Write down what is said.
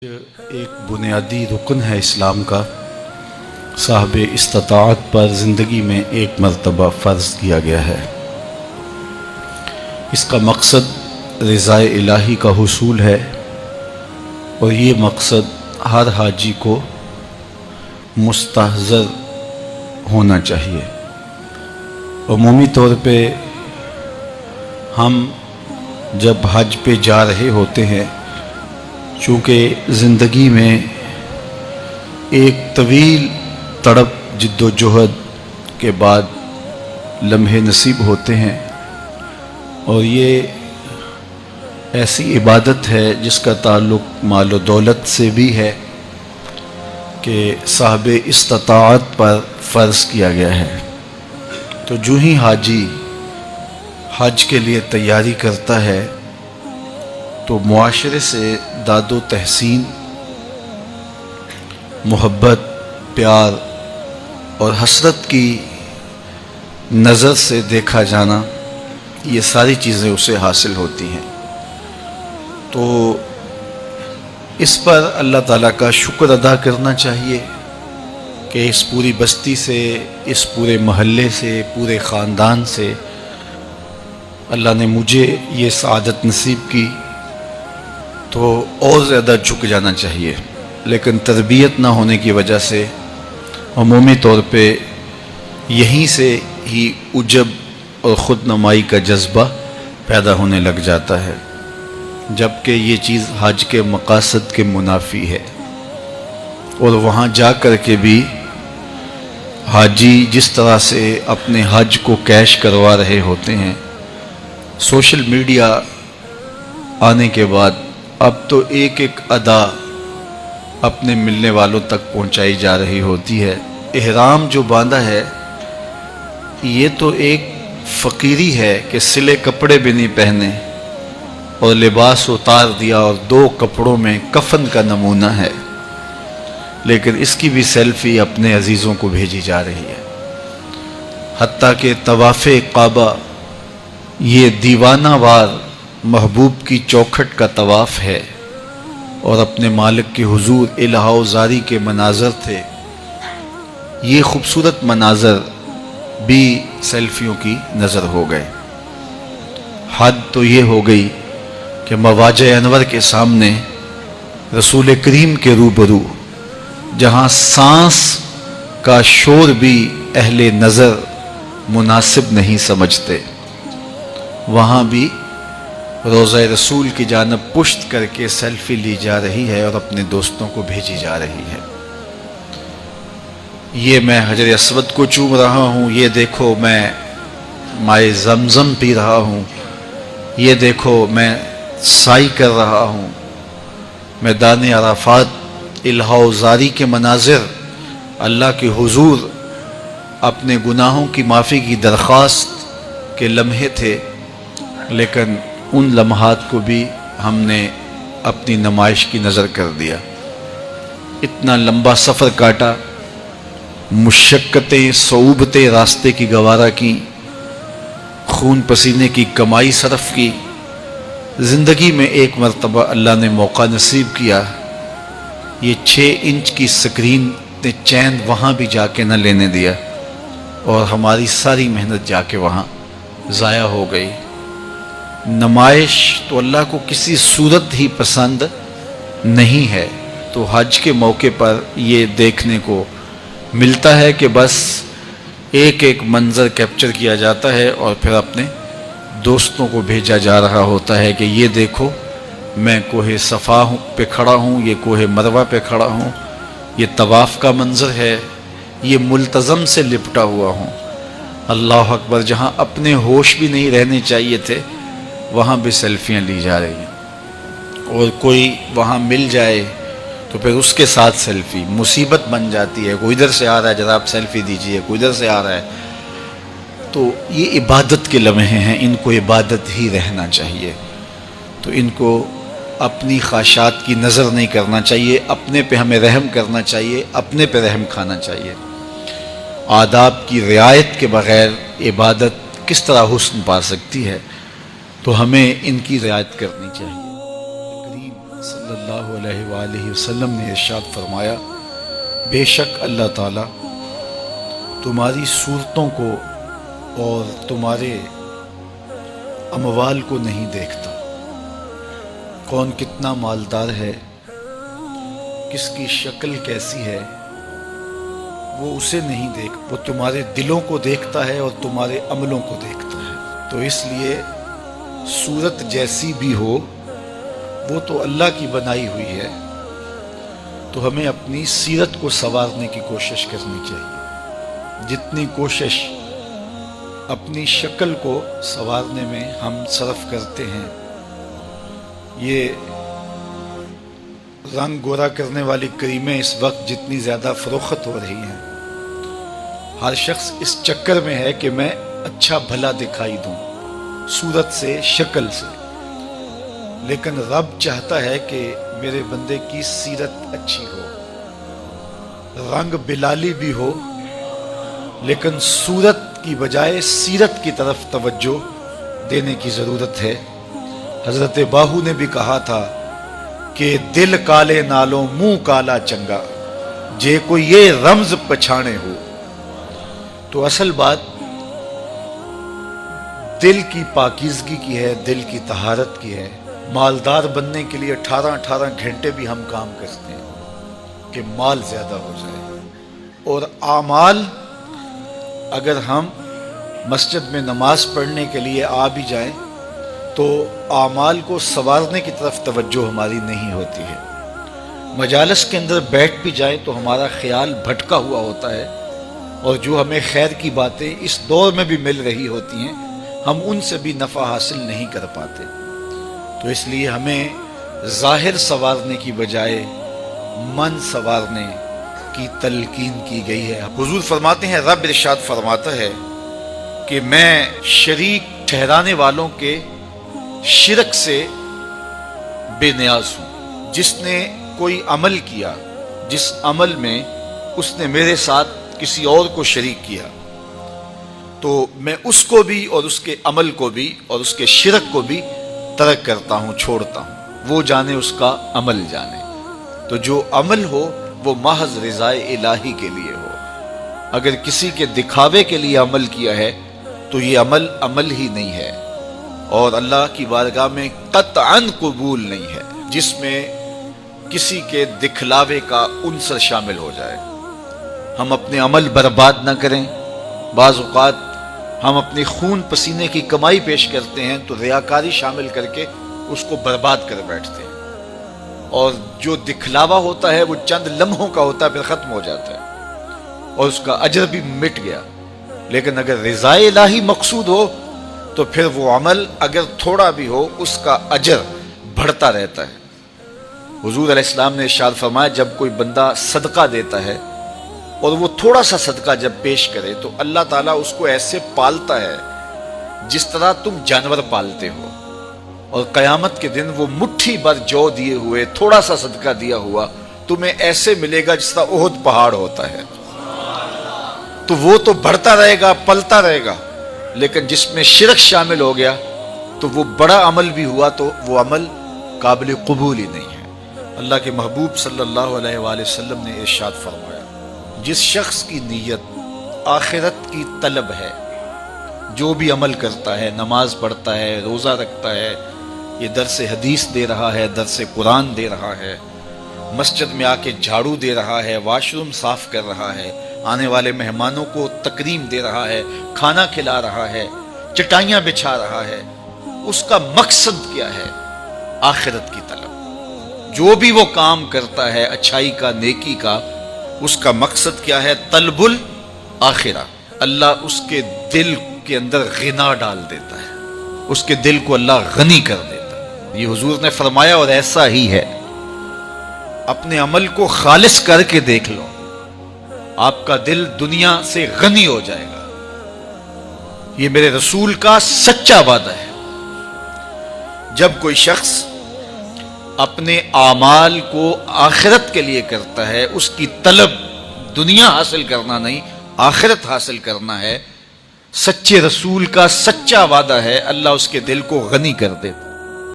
ایک بنیادی رکن ہے اسلام کا، صاحب استطاعت پر زندگی میں ایک مرتبہ فرض کیا گیا ہے۔ اس کا مقصد رضا الہی کا حصول ہے، اور یہ مقصد ہر حاجی کو مستحضر ہونا چاہیے۔ عمومی طور پہ ہم جب حج پہ جا رہے ہوتے ہیں، چونکہ زندگی میں ایک طویل تڑپ جد و جہد کے بعد لمحے نصیب ہوتے ہیں، اور یہ ایسی عبادت ہے جس کا تعلق مال و دولت سے بھی ہے کہ صاحب استطاعت پر فرض کیا گیا ہے۔ تو جو ہی حاجی حج کے لیے تیاری کرتا ہے تو معاشرے سے داد و تحسین، محبت، پیار اور حسرت کی نظر سے دیکھا جانا، یہ ساری چیزیں اسے حاصل ہوتی ہیں۔ تو اس پر اللہ تعالیٰ کا شکر ادا کرنا چاہیے کہ اس پوری بستی سے، اس پورے محلے سے، پورے خاندان سے اللہ نے مجھے یہ سعادت نصیب کی، تو اور زیادہ جھک جانا چاہیے۔ لیکن تربیت نہ ہونے کی وجہ سے عمومی طور پہ یہیں سے ہی عجب اور خود نمائی کا جذبہ پیدا ہونے لگ جاتا ہے، جبکہ یہ چیز حج کے مقاصد کے منافی ہے۔ اور وہاں جا کر کے بھی حاجی جس طرح سے اپنے حج کو کیش کروا رہے ہوتے ہیں، سوشل میڈیا آنے کے بعد اب تو ایک ایک ادا اپنے ملنے والوں تک پہنچائی جا رہی ہوتی ہے۔ احرام جو باندھا ہے، یہ تو ایک فقیری ہے کہ سلے کپڑے بھی نہیں پہنے اور لباس اتار دیا اور 2 کپڑوں میں کفن کا نمونہ ہے، لیکن اس کی بھی سیلفی اپنے عزیزوں کو بھیجی جا رہی ہے۔ حتیٰ کہ طواف کعبہ یہ دیوانہ وار محبوب کی چوکھٹ کا طواف ہے، اور اپنے مالک کے حضور الہا و زاری کے مناظر تھے۔ یہ خوبصورت مناظر بھی سیلفیوں کی نظر ہو گئے۔ حد تو یہ ہو گئی کہ مواجہ انور کے سامنے رسول کریم کے روبرو، جہاں سانس کا شور بھی اہل نظر مناسب نہیں سمجھتے، وہاں بھی روضہ رسول کی جانب پشت کر کے سیلفی لی جا رہی ہے اور اپنے دوستوں کو بھیجی جا رہی ہے۔ یہ میں حجر اسود کو چوم رہا ہوں، یہ دیکھو میں مائے زمزم پی رہا ہوں، یہ دیکھو میں سائی کر رہا ہوں۔ میدان عرفات الہا و زاری کے مناظر، اللہ کے حضور اپنے گناہوں کی معافی کی درخواست کے لمحے تھے، لیکن ان لمحات کو بھی ہم نے اپنی نمائش کی نظر کر دیا۔ اتنا لمبا سفر کاٹا، مشقتیں، صعوبتیں راستے کی گوارا کی، خون پسینے کی کمائی صرف کی۔ زندگی میں ایک مرتبہ اللہ نے موقع نصیب کیا، یہ 6 انچ کی سکرین نے چین وہاں بھی جا کے نہ لینے دیا، اور ہماری ساری محنت جا کے وہاں ضائع ہو گئی۔ نمائش تو اللہ کو کسی صورت ہی پسند نہیں ہے، تو حج کے موقع پر یہ دیکھنے کو ملتا ہے کہ بس ایک ایک منظر کیپچر کیا جاتا ہے، اور پھر اپنے دوستوں کو بھیجا جا رہا ہوتا ہے کہ یہ دیکھو میں کوہ صفا پہ کھڑا ہوں، یہ کوہ مروہ پہ کھڑا ہوں، یہ طواف کا منظر ہے، یہ ملتزم سے لپٹا ہوا ہوں۔ اللہ اکبر! جہاں اپنے ہوش بھی نہیں رہنے چاہیے تھے، وہاں بھی سیلفیاں لی جا رہی ہیں، اور کوئی وہاں مل جائے تو پھر اس کے ساتھ سیلفی مصیبت بن جاتی ہے۔ کوئی ادھر سے آ رہا ہے، ذرا آپ سیلفی دیجئے، کوئی ادھر سے آ رہا ہے۔ تو یہ عبادت کے لمحے ہیں، ان کو عبادت ہی رہنا چاہیے، تو ان کو اپنی خواہشات کی نظر نہیں کرنا چاہیے، اپنے پہ ہمیں رحم کرنا چاہیے، اپنے پہ رحم کھانا چاہیے۔ آداب کی رعایت کے بغیر عبادت کس طرح حسن پا سکتی ہے؟ تو ہمیں ان کی رعایت کرنی چاہیے۔ کریم صلی اللہ علیہ وآلہ وسلم نے ارشاد فرمایا، بے شک اللہ تعالیٰ تمہاری صورتوں کو اور تمہارے اموال کو نہیں دیکھتا، کون کتنا مالدار ہے، کس کی شکل کیسی ہے، وہ اسے نہیں دیکھ، وہ تمہارے دلوں کو دیکھتا ہے اور تمہارے عملوں کو دیکھتا ہے۔ تو اس لیے صورت جیسی بھی ہو وہ تو اللہ کی بنائی ہوئی ہے، تو ہمیں اپنی سیرت کو سنوارنے کی کوشش کرنی چاہیے۔ جتنی کوشش اپنی شکل کو سنوارنے میں ہم صرف کرتے ہیں، یہ رنگ گورا کرنے والی کریمیں اس وقت جتنی زیادہ فروخت ہو رہی ہیں، ہر شخص اس چکر میں ہے کہ میں اچھا بھلا دکھائی دوں صورت سے، شکل سے، لیکن رب چاہتا ہے کہ میرے بندے کی سیرت اچھی ہو، رنگ بلالی بھی ہو، لیکن صورت کی بجائے سیرت کی طرف توجہ دینے کی ضرورت ہے۔ حضرت باہو نے بھی کہا تھا کہ دل کالے نالوں منہ کالا چنگا، جے کوئی یہ رمز پچھانے ہو۔ تو اصل بات دل کی پاکیزگی کی ہے، دل کی طہارت کی ہے۔ مالدار بننے کے لیے 18 گھنٹے بھی ہم کام کرتے ہیں کہ مال زیادہ ہو جائے، اور اعمال اگر ہم مسجد میں نماز پڑھنے کے لیے آ بھی جائیں تو اعمال کو سنوارنے کی طرف توجہ ہماری نہیں ہوتی ہے۔ مجالس کے اندر بیٹھ بھی جائیں تو ہمارا خیال بھٹکا ہوا ہوتا ہے، اور جو ہمیں خیر کی باتیں اس دور میں بھی مل رہی ہوتی ہیں ہم ان سے بھی نفع حاصل نہیں کر پاتے۔ تو اس لیے ہمیں ظاہر سنوارنے کی بجائے من سنوارنے کی تلقین کی گئی ہے۔ حضور فرماتے ہیں، رب ارشاد فرماتا ہے کہ میں شریک ٹھہرانے والوں کے شرک سے بے نیاز ہوں۔ جس نے کوئی عمل کیا جس عمل میں اس نے میرے ساتھ کسی اور کو شریک کیا، تو میں اس کو بھی اور اس کے عمل کو بھی اور اس کے شرک کو بھی ترک کرتا ہوں، چھوڑتا ہوں۔ وہ جانے اس کا عمل جانے۔ تو جو عمل ہو وہ محض رضائے الہی کے لیے ہو۔ اگر کسی کے دکھاوے کے لیے عمل کیا ہے تو یہ عمل ہی نہیں ہے، اور اللہ کی بارگاہ میں قطعاً قبول نہیں ہے، جس میں کسی کے دکھلاوے کا عنصر شامل ہو جائے۔ ہم اپنے عمل برباد نہ کریں۔ بعض اوقات ہم اپنی خون پسینے کی کمائی پیش کرتے ہیں تو ریاکاری شامل کر کے اس کو برباد کر بیٹھتے ہیں، اور جو دکھلاوا ہوتا ہے وہ چند لمحوں کا ہوتا ہے، پھر ختم ہو جاتا ہے اور اس کا اجر بھی مٹ گیا۔ لیکن اگر رضائے الہی مقصود ہو تو پھر وہ عمل اگر تھوڑا بھی ہو اس کا اجر بڑھتا رہتا ہے۔ حضور علیہ السلام نے ارشاد فرمایا، جب کوئی بندہ صدقہ دیتا ہے اور وہ تھوڑا سا صدقہ جب پیش کرے تو اللہ تعالیٰ اس کو ایسے پالتا ہے جس طرح تم جانور پالتے ہو، اور قیامت کے دن وہ مٹھی بھر جو دیے ہوئے تھوڑا سا صدقہ دیا ہوا تمہیں ایسے ملے گا جس طرح احد پہاڑ ہوتا ہے۔ تو وہ تو بڑھتا رہے گا، پلتا رہے گا، لیکن جس میں شرک شامل ہو گیا تو وہ بڑا عمل بھی ہوا تو وہ عمل قابل قبول ہی نہیں ہے۔ اللہ کے محبوب صلی اللہ علیہ وآلہ وسلم نے ارشاد فرمایا، جس شخص کی نیت آخرت کی طلب ہے، جو بھی عمل کرتا ہے، نماز پڑھتا ہے، روزہ رکھتا ہے، یہ درس حدیث دے رہا ہے، درس قرآن دے رہا ہے، مسجد میں آ کے جھاڑو دے رہا ہے، واش روم صاف کر رہا ہے، آنے والے مہمانوں کو تکریم دے رہا ہے، کھانا کھلا رہا ہے، چٹائیاں بچھا رہا ہے، اس کا مقصد کیا ہے؟ آخرت کی طلب۔ جو بھی وہ کام کرتا ہے اچھائی کا، نیکی کا، اس کا مقصد کیا ہے؟ طلب الآخرہ۔ اللہ اس کے دل کے اندر غنا ڈال دیتا ہے، اس کے دل کو اللہ غنی کر دیتا ہے۔ یہ حضور نے فرمایا، اور ایسا ہی ہے۔ اپنے عمل کو خالص کر کے دیکھ لو، آپ کا دل دنیا سے غنی ہو جائے گا۔ یہ میرے رسول کا سچا وعدہ ہے۔ جب کوئی شخص اپنے اعمال کو آخرت کے لیے کرتا ہے، اس کی طلب دنیا حاصل کرنا نہیں، آخرت حاصل کرنا ہے، سچے رسول کا سچا وعدہ ہے، اللہ اس کے دل کو غنی کر دیتا ہے۔